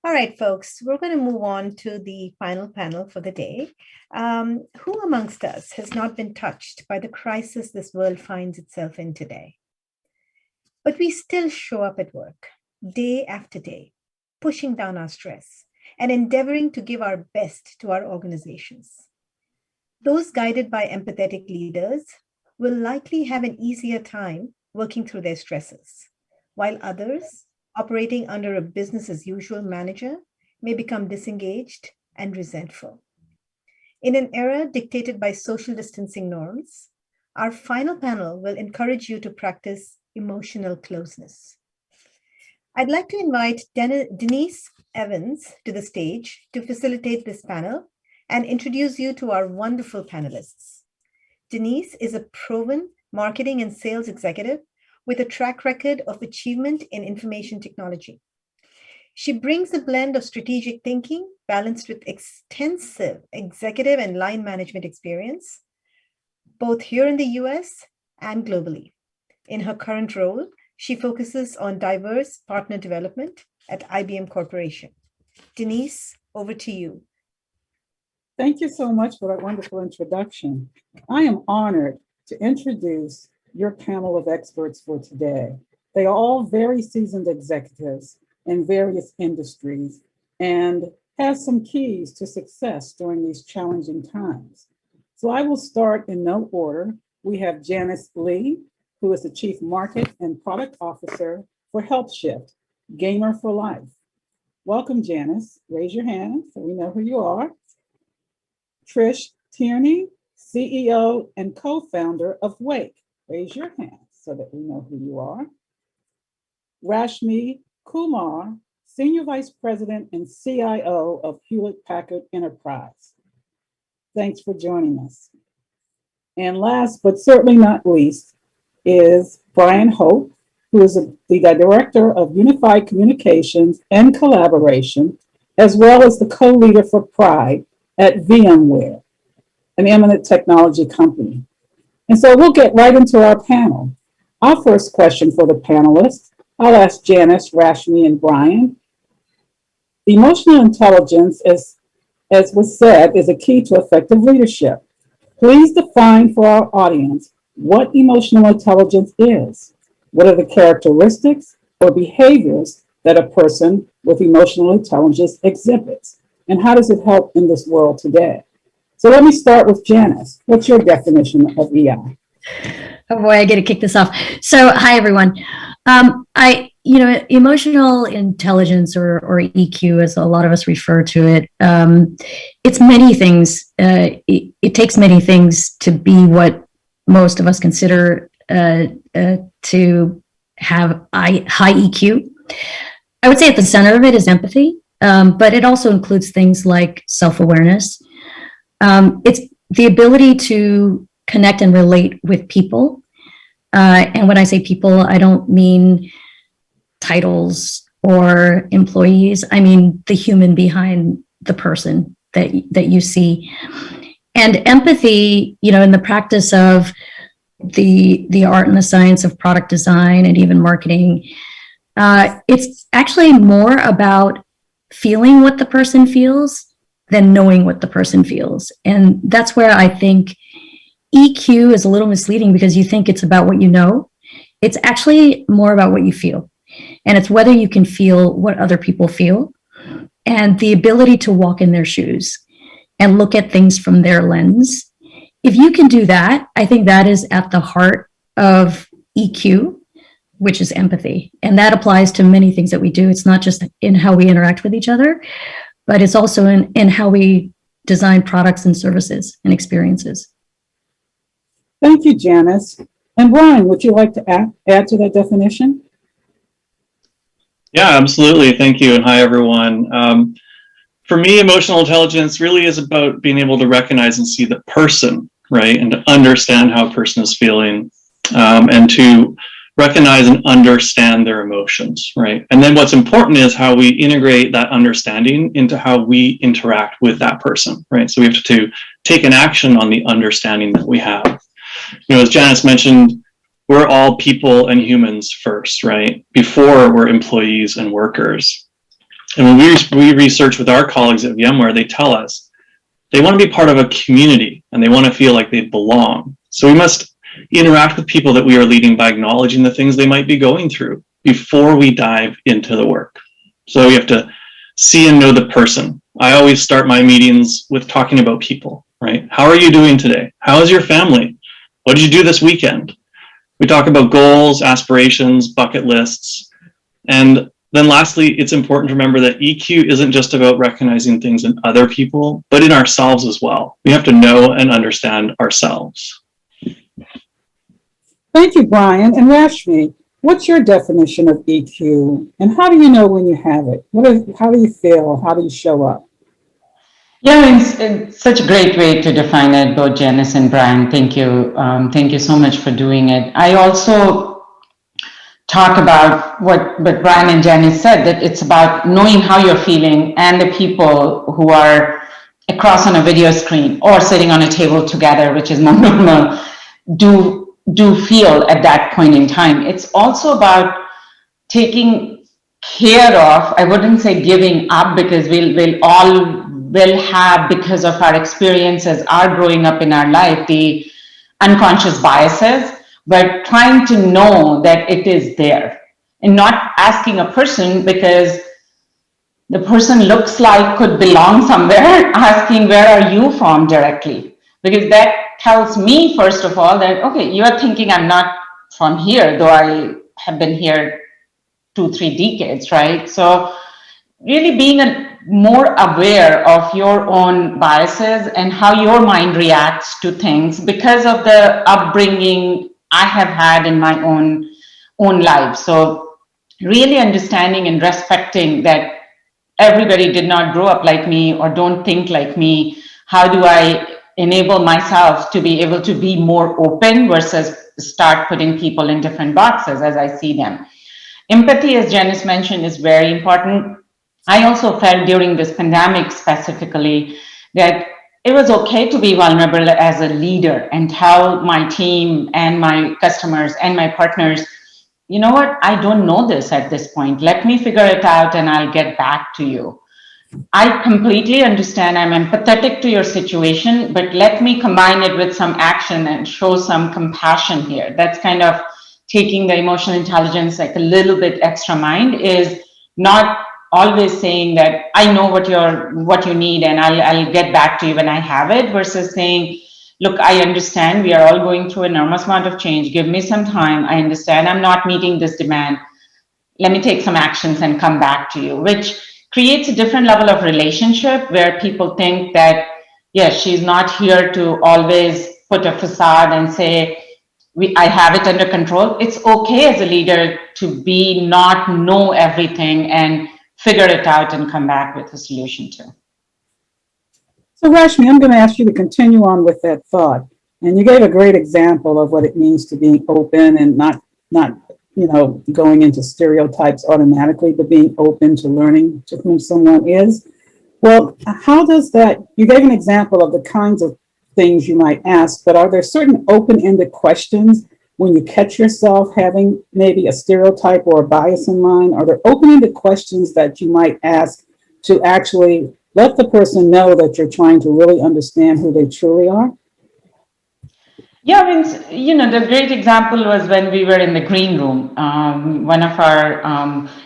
All right, folks, we're going to move on to the final panel for the day. Who amongst us has not been touched by the crisis this world finds itself in today? But we still show up at work day after day, pushing down our stress and endeavoring to give our best to our organizations. Those guided by empathetic leaders will likely have an easier time working through their stresses, while others, operating under a business as usual manager, may become disengaged and resentful. In an era dictated by social distancing norms, our final panel will encourage you to practice emotional closeness. I'd like to invite Denise Evans to the stage to facilitate this panel and introduce you to our wonderful panelists. Denise is a proven marketing and sales executive with a track record of achievement in information technology. She brings a blend of strategic thinking balanced with extensive executive and line management experience, both here in the US and globally. In her current role, she focuses on diverse partner development at IBM Corporation. Denise, over to you. Thank you so much for that wonderful introduction. I am honored to introduce your panel of experts for today. They are all very seasoned executives in various industries and have some keys to success during these challenging times. So I will start in no order. We have Janice Lee, who is the Chief Market and Product Officer for Helpshift, Gamer for Life. Welcome, Janice. Raise your hand so we know who you are. Trish Tierney, CEO and co-founder of Wake. Raise your hand so that we know who you are. Rashmi Kumar, Senior Vice President and CIO of Hewlett Packard Enterprise. Thanks for joining us. And last but certainly not least is Bryan, who is the Director of Unified Communications and Collaboration, as well as the co-leader for Pride at VMWare, an eminent technology company. And so we'll get right into our panel. Our first question for the panelists, I'll ask Janice, Rashmi, and Bryan. Emotional intelligence, as was said, is a key to effective leadership. Please define for our audience what emotional intelligence is. What are the characteristics or behaviors that a person with emotional intelligence exhibits? And how does it help in this world today? So let me start with Janice. What's your definition of EI? Oh boy, I get to kick this off. So, hi everyone. Emotional intelligence or EQ, as a lot of us refer to it, it's many things. It takes many things to be what most of us consider to have high EQ. I would say at the center of it is empathy, but it also includes things like self-awareness. It's the ability to connect and relate with people. And when I say people, I don't mean titles or employees. I mean the human behind the person that you see. And empathy, in the practice of the art and the science of product design and even marketing, it's actually more about feeling what the person feels than knowing what the person feels. And that's where I think EQ is a little misleading, because you think it's about what you know. It's actually more about what you feel. And it's whether you can feel what other people feel and the ability to walk in their shoes and look at things from their lens. If you can do that, I think that is at the heart of EQ, which is empathy. And that applies to many things that we do. It's not just in how we interact with each other, but it's also in how we design products and services and experiences. Thank you, Janice. And Bryan, would you like to add to that definition? Yeah, absolutely. Thank you. And hi, everyone. For me, emotional intelligence really is about being able to recognize and see the person, right? And to understand how a person is feeling, and to recognize and understand their emotions, right? And then what's important is how we integrate that understanding into how we interact with that person, right? So we have to take an action on the understanding that we have. As Janice mentioned, we're all people and humans first, right? Before we're employees and workers. And when we research with our colleagues at VMware, they tell us they want to be part of a community and they want to feel like they belong. So we must interact with people that we are leading by acknowledging the things they might be going through before we dive into the work. So we have to see and know the person. I always start my meetings with talking about people, right? How are you doing today? How is your family? What did you do this weekend? We talk about goals, aspirations, bucket lists. And then lastly, it's important to remember that EQ isn't just about recognizing things in other people, but in ourselves as well. We have to know and understand ourselves. Thank you, Bryan. And Rashmi, what's your definition of EQ? And how do you know when you have it? How do you feel? How do you show up? Yeah, it's such a great way to define it, both Janice and Bryan. Thank you. Thank you so much for doing it. I also talk about what Bryan and Janice said, that it's about knowing how you're feeling and the people who are across on a video screen or sitting on a table together, which is more normal, do feel at that point in time. It's also about taking care of, I wouldn't say giving up, because we'll all will have, because of our experiences, our growing up in our life, the unconscious biases, but trying to know that it is there and not asking a person because the person looks like could belong somewhere, asking where are you from directly, because that tells me, first of all, that, okay, you're thinking I'm not from here, though I have been here 2-3 decades, right? So really being more aware of your own biases and how your mind reacts to things because of the upbringing I have had in my own life. So really understanding and respecting that everybody did not grow up like me or don't think like me. How do I enable myself to be able to be more open versus start putting people in different boxes as I see them? Empathy, as Janice mentioned, is very important. I also felt during this pandemic specifically that it was okay to be vulnerable as a leader and tell my team and my customers and my partners, you know what, I don't know this at this point. Let me figure it out and I'll get back to you. I completely understand. I'm empathetic to your situation, but let me combine it with some action and show some compassion here. That's kind of taking the emotional intelligence like a little bit extra mind, is not always saying that I know what you need and I'll get back to you when I have it, versus saying, look, I understand we are all going through an enormous amount of change. Give me some time. I understand I'm not meeting this demand. Let me take some actions and come back to you, which creates a different level of relationship where people think that, yes, she's not here to always put a facade and say, I have it under control. It's okay as a leader to not know everything and figure it out and come back with a solution to. So Rashmi, I'm going to ask you to continue on with that thought. And you gave a great example of what it means to be open and not going into stereotypes automatically, but being open to learning to whom someone is. Well, how does that, you gave an example of the kinds of things you might ask, but are there certain open-ended questions when you catch yourself having maybe a stereotype or a bias in mind? Are there open-ended questions that you might ask to actually let the person know that you're trying to really understand who they truly are? Yeah, I mean, the great example was when we were in the green room. One of our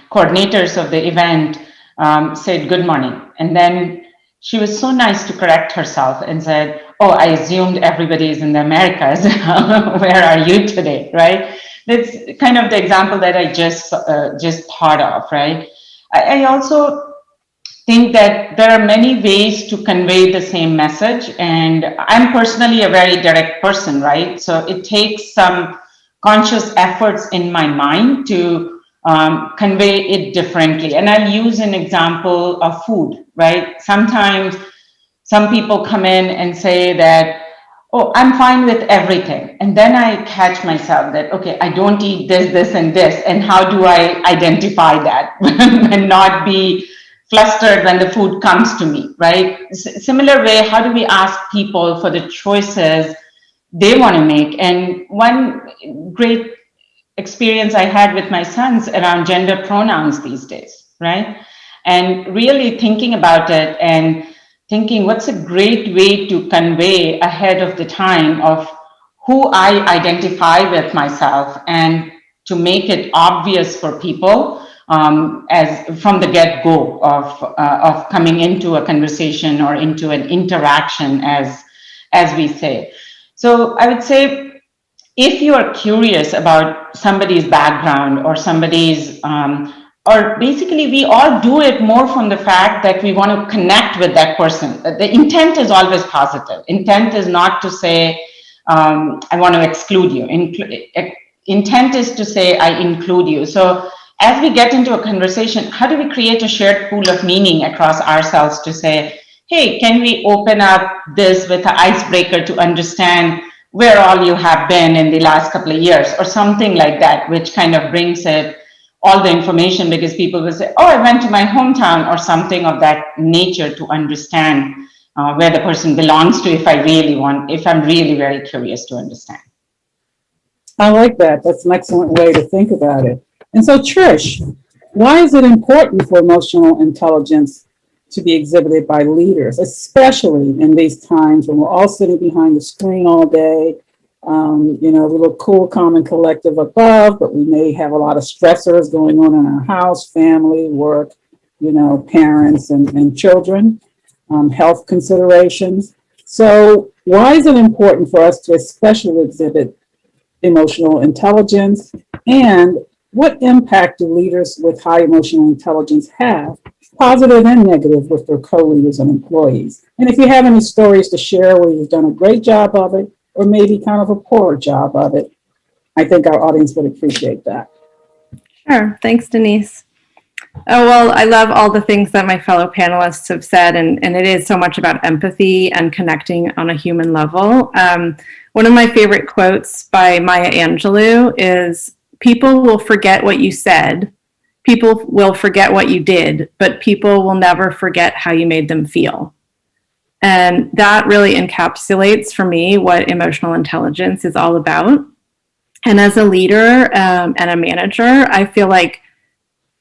coordinators of the event said, "Good morning." And then she was so nice to correct herself and said, "Oh, I assumed everybody is in the Americas. Where are you today?" Right? That's kind of the example that I just thought of, right? I also think that there are many ways to convey the same message, and I'm personally a very direct person, right? So it takes some conscious efforts in my mind to convey it differently. And I'll use an example of food, right? Sometimes some people come in and say that, oh, I'm fine with everything. And then I catch myself that, okay, I don't eat this, this, and this. And how do I identify that and not be flustered when the food comes to me, right? Similar way, how do we ask people for the choices they want to make? And one great experience I had with my sons around gender pronouns these days, right? and really thinking about it and thinking what's a great way to convey ahead of the time of who I identify with myself, and to make it obvious for people as from the get-go of coming into a conversation or into an interaction, as we say. So I would say, if you are curious about somebody's background or somebody's or basically we all do it more from the fact that we want to connect with that person. The intent is always positive. Intent is not to say, I want to exclude you. Intent is to say, I include you. So as we get into a conversation, how do we create a shared pool of meaning across ourselves to say, hey, can we open up this with an icebreaker to understand where all you have been in the last couple of years, or something like that, which kind of brings it all the information, because people will say, oh, I went to my hometown, or something of that nature, to understand where the person belongs to, if I'm really very curious to understand. I like that. That's an excellent way to think about it. And so, Trish, why is it important for emotional intelligence to be exhibited by leaders, especially in these times when we're all sitting behind the screen all day? We look cool, calm, and collective above, but we may have a lot of stressors going on in our house, family, work, parents and children, health considerations. So why is it important for us to especially exhibit emotional intelligence, and what impact do leaders with high emotional intelligence have, positive and negative, with their co-leaders and employees? And if you have any stories to share where you've done a great job of it, or maybe kind of a poor job of it, I think our audience would appreciate that. Sure. Thanks, Denise. Oh, well, I love all the things that my fellow panelists have said, and it is so much about empathy and connecting on a human level. One of my favorite quotes by Maya Angelou is, people will forget what you said, people will forget what you did, but people will never forget how you made them feel. And that really encapsulates for me what emotional intelligence is all about. And as a leader and a manager, I feel like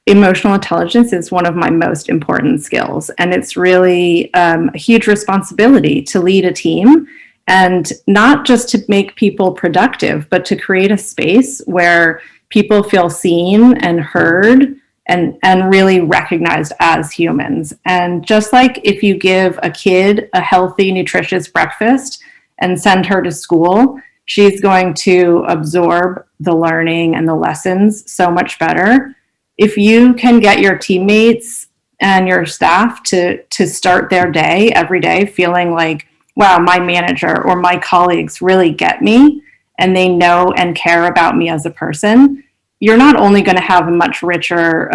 emotional intelligence is one of my most important skills. And it's really a huge responsibility to lead a team, and not just to make people productive, but to create a space where people feel seen and heard and really recognized as humans. And just like if you give a kid a healthy, nutritious breakfast and send her to school, she's going to absorb the learning and the lessons so much better. If you can get your teammates and your staff to start their day every day feeling like, wow, my manager or my colleagues really get me and they know and care about me as a person, you're not only going to have a much richer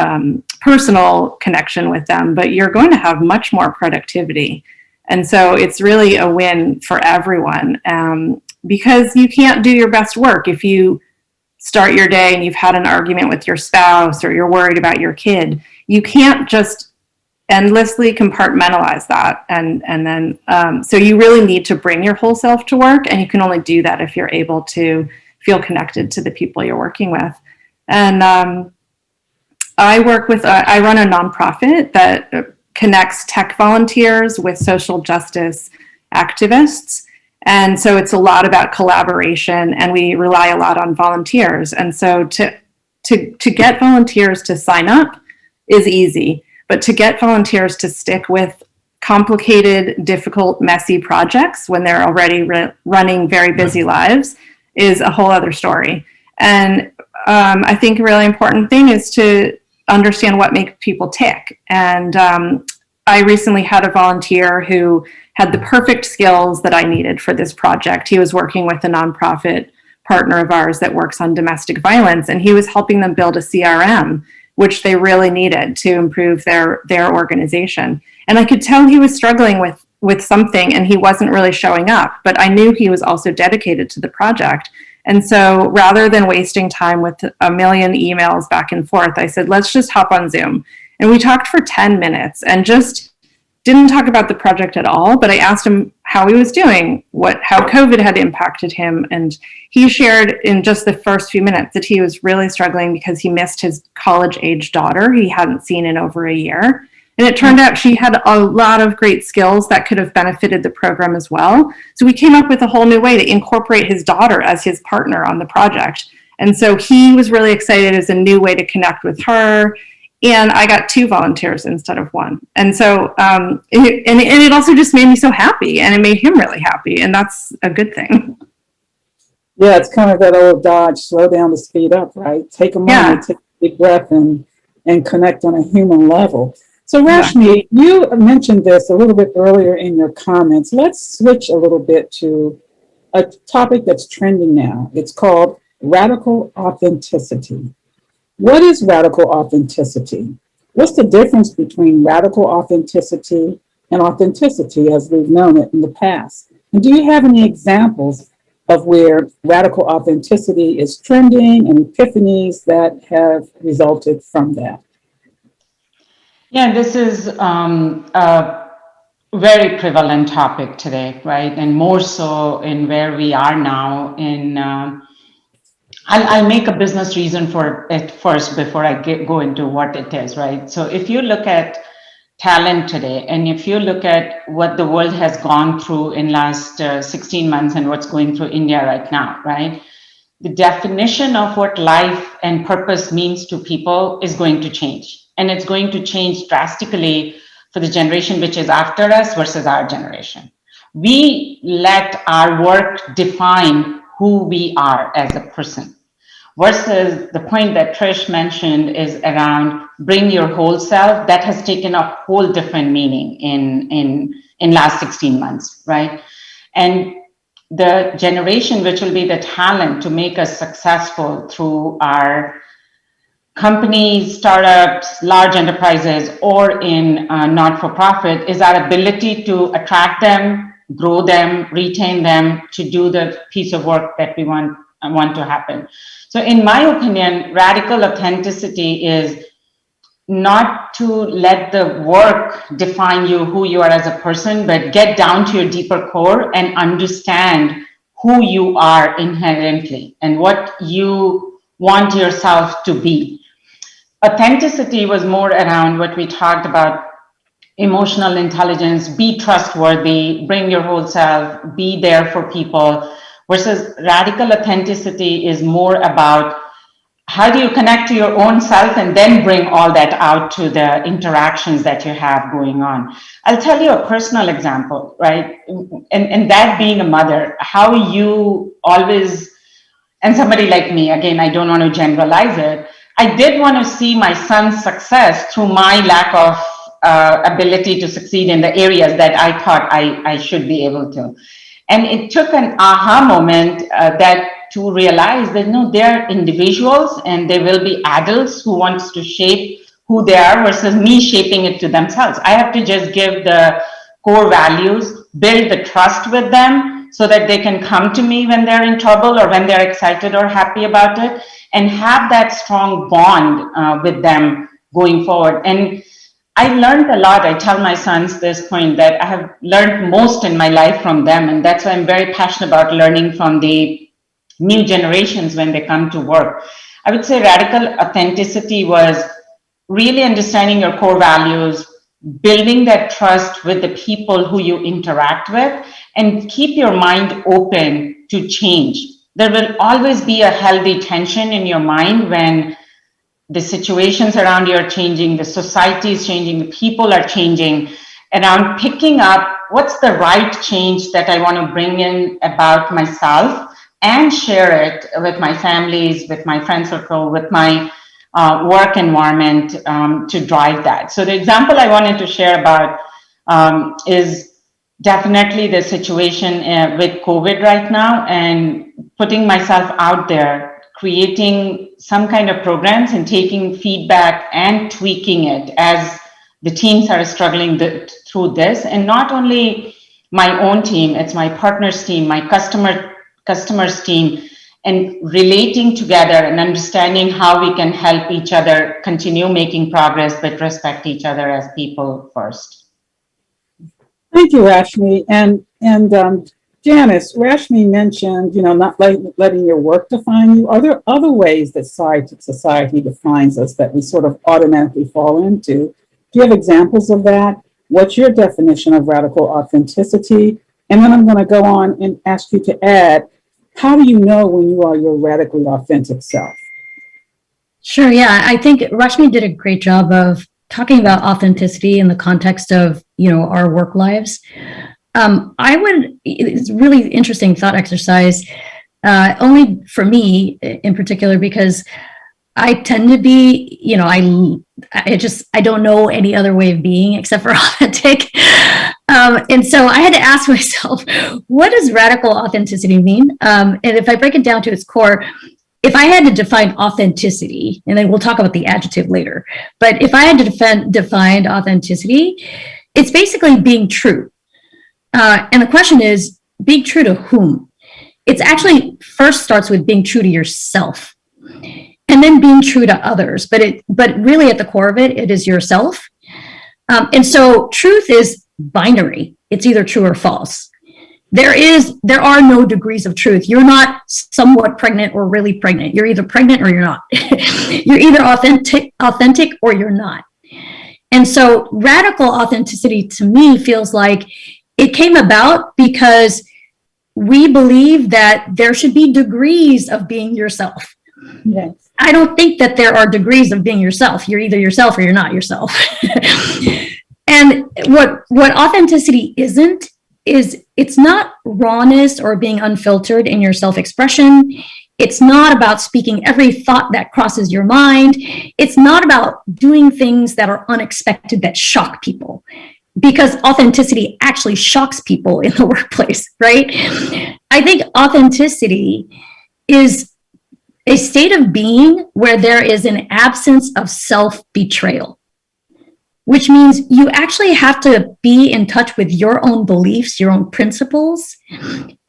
personal connection with them, but you're going to have much more productivity. And so it's really a win for everyone, because you can't do your best work if you start your day and you've had an argument with your spouse or you're worried about your kid. You can't just endlessly compartmentalize that. And then, so you really need to bring your whole self to work, and you can only do that if you're able to feel connected to the people you're working with. And I run a nonprofit that connects tech volunteers with social justice activists. And so it's a lot about collaboration, and we rely a lot on volunteers. And so to get volunteers to sign up is easy, but to get volunteers to stick with complicated, difficult, messy projects when they're already running very busy lives is a whole other story. And I think a really important thing is to understand what makes people tick. And I recently had a volunteer who had the perfect skills that I needed for this project. He was working with a nonprofit partner of ours that works on domestic violence, and he was helping them build a CRM, which they really needed to improve their organization. And I could tell he was struggling with something, and he wasn't really showing up, but I knew he was also dedicated to the project. And so rather than wasting time with a million emails back and forth, I said, let's just hop on Zoom. And we talked for 10 minutes and just didn't talk about the project at all, but I asked him how he was doing, how COVID had impacted him. And he shared in just the first few minutes that he was really struggling because he missed his college-age daughter he hadn't seen in over a year. And it turned out she had a lot of great skills that could have benefited the program as well. So we came up with a whole new way to incorporate his daughter as his partner on the project. And so he was really excited as a new way to connect with her. And I got 2 volunteers instead of 1. And so, it also just made me so happy, and it made him really happy. And that's a good thing. Yeah, it's kind of that old Dodge, slow down to speed up, right? Take a moment, take a deep breath, and connect on a human level. So Rashmi, you mentioned this a little bit earlier in your comments. Let's switch a little bit to a topic that's trending now. It's called radical authenticity. What is radical authenticity? What's the difference between radical authenticity and authenticity as we've known it in the past? And do you have any examples of where radical authenticity is trending and epiphanies that have resulted from that? Yeah, this is a very prevalent topic today, right? And more so in where we are now in, I'll make a business reason for it first before I go into what it is, right? So if you look at talent today, and if you look at what the world has gone through in last 16 months and what's going through India right now, right? The definition of what life and purpose means to people is going to change. And it's going to change drastically for the generation which is after us versus our generation. We let our work define who we are as a person. Versus the point that Trish mentioned is around bring your whole self. That has taken a whole different meaning in last 16 months, right? And the generation which will be the talent to make us successful through our companies, startups, large enterprises, or in not-for-profit is our ability to attract them, grow them, retain them, to do the piece of work that we want to happen. So in my opinion, radical authenticity is not to let the work define you, who you are as a person, but get down to your deeper core and understand who you are inherently and what you want yourself to be. Authenticity was more around what we talked about: emotional intelligence, be trustworthy, bring your whole self, be there for people, versus radical authenticity is more about how do you connect to your own self and then bring all that out to the interactions that you have going on. I'll tell you a personal example, right? And that being a mother, how you always, and somebody like me, again, I don't want to generalize it, I did want to see my son's success through my lack of ability to succeed in the areas that I thought I should be able to. And it took an aha moment to realize that no, they're individuals and they will be adults who wants to shape who they are versus me shaping it to themselves. I have to just give the core values, build the trust with them so that they can come to me when they're in trouble or when they're excited or happy about it, and have that strong bond with them going forward. And I learned a lot. I tell my sons this point that I have learned most in my life from them. And that's why I'm very passionate about learning from the new generations when they come to work. I would say radical authenticity was really understanding your core values, building that trust with the people who you interact with, and keep your mind open to change. There will always be a healthy tension in your mind when the situations around you are changing, the society is changing, the people are changing, around picking up what's the right change that I want to bring in about myself and share it with my families, with my friend circle, with my work environment to drive that. So the example I wanted to share about is definitely the situation with COVID right now, and putting myself out there, creating some kind of programs and taking feedback and tweaking it as the teams are struggling through this. And not only my own team, it's my partner's team, my customer's team, and relating together and understanding how we can help each other continue making progress, but respect each other as people first. Thank you, Rashmi. And Janice, Rashmi mentioned, not letting your work define you. Are there other ways that society defines us that we sort of automatically fall into? Do you have examples of that? What's your definition of radical authenticity? And then I'm going to go on and ask you to add, how do you know when you are your radically authentic self? Sure. Yeah. I think Rashmi did a great job of talking about authenticity in the context of, our work lives. It's a really interesting thought exercise, only for me in particular, because I tend to be, I don't know any other way of being except for authentic. And so I had to ask myself, what does radical authenticity mean? And if I break it down to its core, if I had to define authenticity, and then we'll talk about the adjective later, but if I had to define authenticity, it's basically being true. And the question is, being true to whom? It's actually first starts with being true to yourself, and then being true to others. But really at the core of it, it is yourself. And so truth is binary. It's either true or false. There are no degrees of truth. You're not somewhat pregnant or really pregnant. You're either pregnant or you're not. You're either authentic or you're not. And so radical authenticity to me feels like it came about because we believe that there should be degrees of being yourself. Yes. I don't think that there are degrees of being yourself. You're either yourself or you're not yourself. And what authenticity isn't is it's not rawness or being unfiltered in your self-expression. It's not about speaking every thought that crosses your mind. It's not about doing things that are unexpected that shock people, because authenticity actually shocks people in the workplace, right? I think authenticity is a state of being where there is an absence of self-betrayal, which means you actually have to be in touch with your own beliefs, your own principles,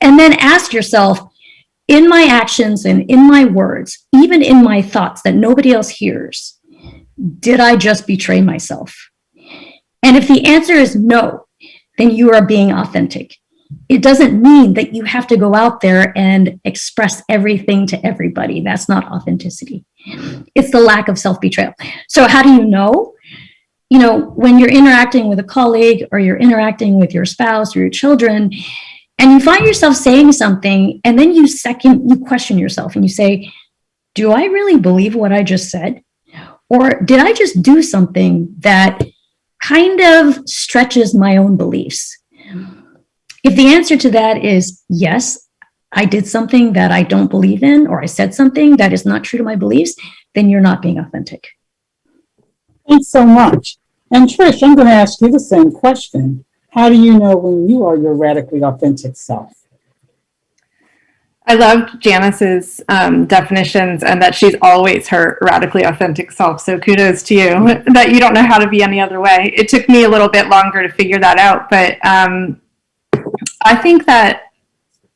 and then ask yourself, in my actions and in my words, even in my thoughts that nobody else hears, did I just betray myself? And if the answer is no, then you are being authentic. It doesn't mean that you have to go out there and express everything to everybody. That's not authenticity. It's the lack of self-betrayal. So how do you know? When you're interacting with a colleague or you're interacting with your spouse or your children, and you find yourself saying something, and then you question yourself and you say, do I really believe what I just said? Or did I just do something that kind of stretches my own beliefs? If the answer to that is yes, I did something that I don't believe in, or I said something that is not true to my beliefs, then you're not being authentic. Thanks so much. And Trish, I'm going to ask you the same question. How do you know when you are your radically authentic self? I loved Janice's definitions, and that she's always her radically authentic self. So kudos to you that you don't know how to be any other way. It took me a little bit longer to figure that out, but I think that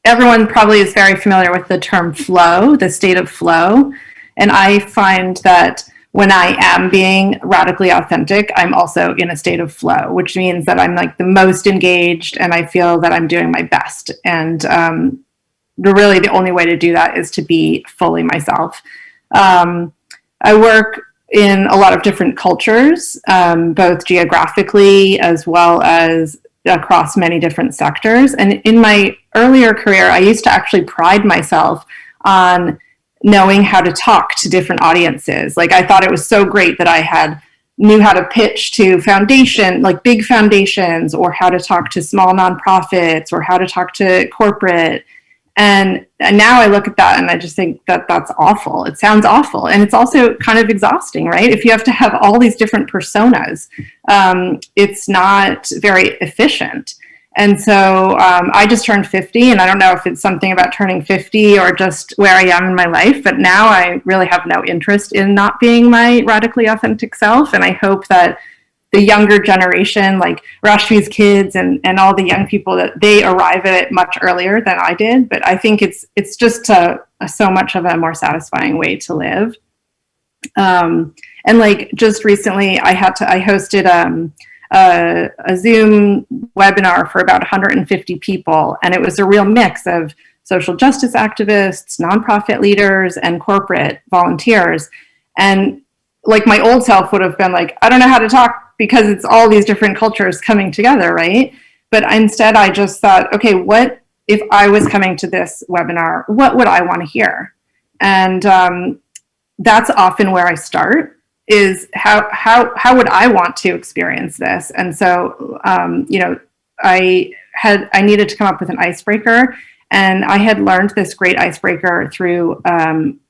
everyone probably is very familiar with the term flow, the state of flow. And I find that when I am being radically authentic, I'm also in a state of flow, which means that I'm like the most engaged and I feel that I'm doing my best. And really the only way to do that is to be fully myself. I work in a lot of different cultures, both geographically as well as across many different sectors. And in my earlier career, I used to actually pride myself on knowing how to talk to different audiences. Like, I thought it was so great that I knew how to pitch to big foundations, or how to talk to small nonprofits, or how to talk to corporate. And now I look at that and I just think that that's awful. It sounds awful. And it's also kind of exhausting, right? If you have to have all these different personas, it's not very efficient. And so I just turned 50, and I don't know if it's something about turning 50 or just where I am in my life, but now I really have no interest in not being my radically authentic self. And I hope that the younger generation, like Rashmi's kids and all the young people, that they arrive at it much earlier than I did. But I think it's just so much of a more satisfying way to live. And like just recently, I hosted a Zoom webinar for about 150 people, and it was a real mix of social justice activists, nonprofit leaders, and corporate volunteers. And like my old self would have been like, I don't know how to talk because it's all these different cultures coming together, right? But instead, I just thought, okay, what if I was coming to this webinar? What would I want to hear? And that's often where I start, is how would I want to experience this? And so, I needed to come up with an icebreaker, and I had learned this great icebreaker through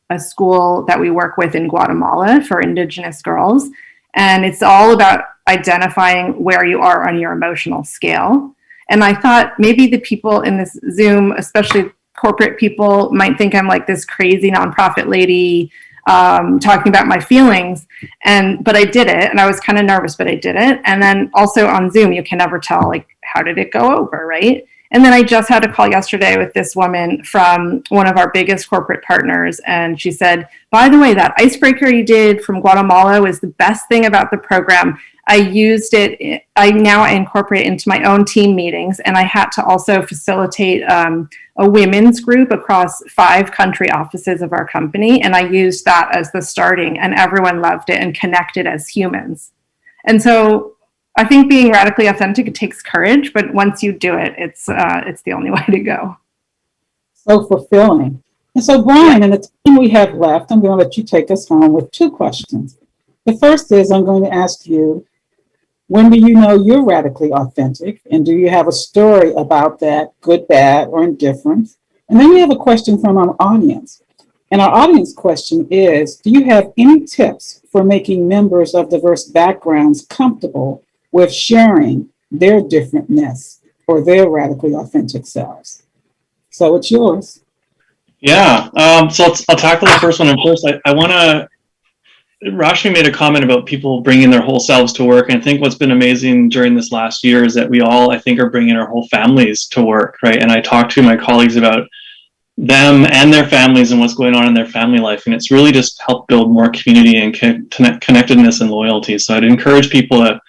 a school that we work with in Guatemala for Indigenous girls. And it's all about identifying where you are on your emotional scale. And I thought maybe the people in this Zoom, especially corporate people, might think I'm like this crazy nonprofit lady talking about my feelings. But I did it, and I was kind of nervous, but I did it. And then also on Zoom, you can never tell, like, how did it go over, right? And then I just had a call yesterday with this woman from one of our biggest corporate partners. And she said, by the way, that icebreaker you did from Guatemala was the best thing about the program. I used it. I now incorporate it into my own team meetings. And I had to also facilitate a women's group across 5 country offices of our company. And I used that as the starting, and everyone loved it and connected as humans. And so I think being radically authentic, it takes courage, but once you do it, it's the only way to go. So fulfilling. And so, Bryan, in the time we have left, I'm going to let you take us home with 2 questions. The first is, I'm going to ask you, when do you know you're radically authentic? And do you have a story about that, good, bad, or indifferent? And then we have a question from our audience. And our audience question is, do you have any tips for making members of diverse backgrounds comfortable with sharing their differentness or their radically authentic selves? So it's yours. Yeah, so I'll tackle the first one. And first, I want to, Rashmi made a comment about people bringing their whole selves to work. And I think what's been amazing during this last year is that we all, I think, are bringing our whole families to work, right? And I talked to my colleagues about them and their families and what's going on in their family life. And it's really just helped build more community and connectedness and loyalty. So I'd encourage people to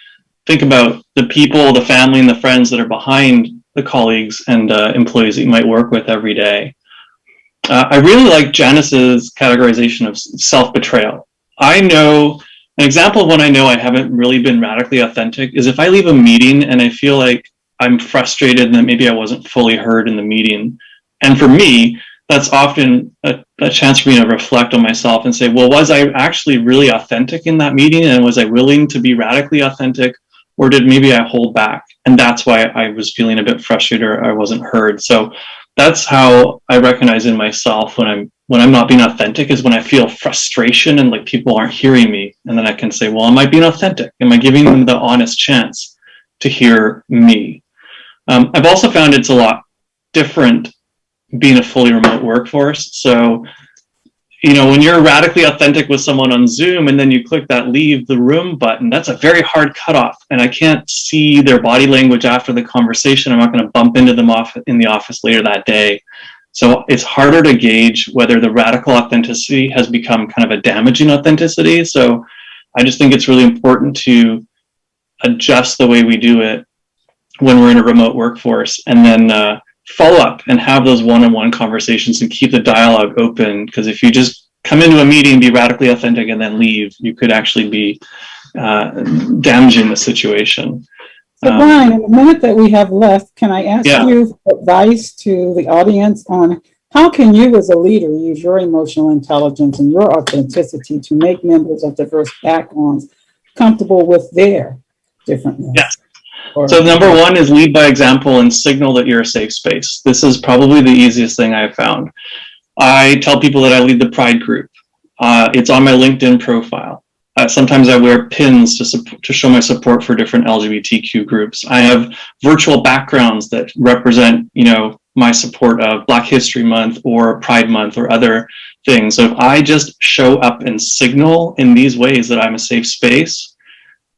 think about the people, the family, and the friends that are behind the colleagues and employees that you might work with every day. I really like Janice's categorization of self-betrayal. I know, an example of when I know I haven't really been radically authentic is if I leave a meeting and I feel like I'm frustrated and that maybe I wasn't fully heard in the meeting. And for me, that's often a chance for me to reflect on myself and say, well, was I actually really authentic in that meeting? And was I willing to be radically authentic? Or did maybe I hold back? And that's why I was feeling a bit frustrated or I wasn't heard. So that's how I recognize in myself when I'm not being authentic, is when I feel frustration and like people aren't hearing me. And then I can say, well, am I being authentic? Am I giving them the honest chance to hear me? I've also found it's a lot different being a fully remote workforce. So, when you're radically authentic with someone on Zoom and then you click that leave the room button, that's a very hard cutoff. And I can't see their body language after the conversation. I'm not going to bump into them in the office later that day. So it's harder to gauge whether the radical authenticity has become kind of a damaging authenticity. So I just think it's really important to adjust the way we do it when we're in a remote workforce, and then follow up and have those one-on-one conversations and keep the dialogue open. Because if you just come into a meeting, be radically authentic, and then leave, you could actually be damaging the situation. So Bryan, in the minute that we have left, can I ask you advice to the audience on how can you as a leader use your emotional intelligence and your authenticity to make members of diverse backgrounds comfortable with their differentness? Yes. So number one is lead by example and signal that you're a safe space. This is probably the easiest thing I've found. I tell people that I lead the Pride group. It's on my LinkedIn profile. Sometimes I wear pins to show my support for different LGBTQ groups. I have virtual backgrounds that represent, my support of Black History Month or Pride Month or other things. So if I just show up and signal in these ways that I'm a safe space,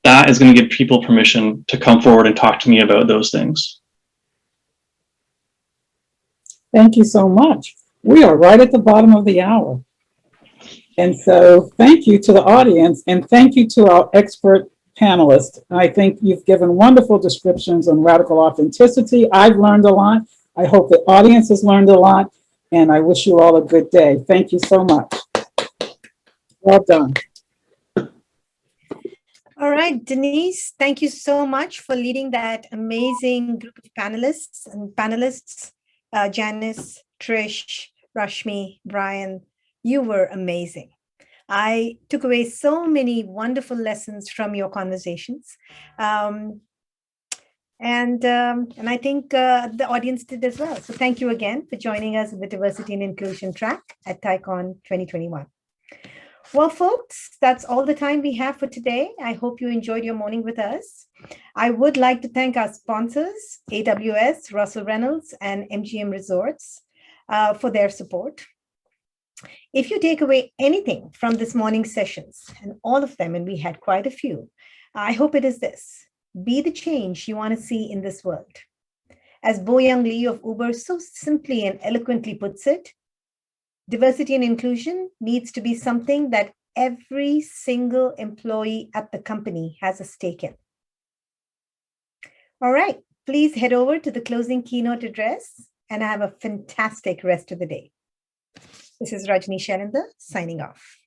that is going to give people permission to come forward and talk to me about those things. Thank you so much. We are right at the bottom of the hour. And so thank you to the audience, and thank you to our expert panelists. I think you've given wonderful descriptions on radical authenticity. I've learned a lot. I hope the audience has learned a lot, and I wish you all a good day. Thank you so much. Well done. All right, Denise, thank you so much for leading that amazing group of panelists. Janice, Trish, Rashmi, Bryan, you were amazing. I took away so many wonderful lessons from your conversations. And I think the audience did as well. So thank you again for joining us in the Diversity and Inclusion track at TiEcon 2021. Well, folks, that's all the time we have for today. I hope you enjoyed your morning with us. I would like to thank our sponsors, AWS, Russell Reynolds, and MGM Resorts for their support. If you take away anything from this morning's sessions, and all of them, and we had quite a few, I hope it is this: be the change you want to see in this world. As Bo Young Lee of Uber so simply and eloquently puts it, diversity and inclusion needs to be something that every single employee at the company has a stake in. All right, please head over to the closing keynote address and have a fantastic rest of the day. This is Rajni Sharindar signing off.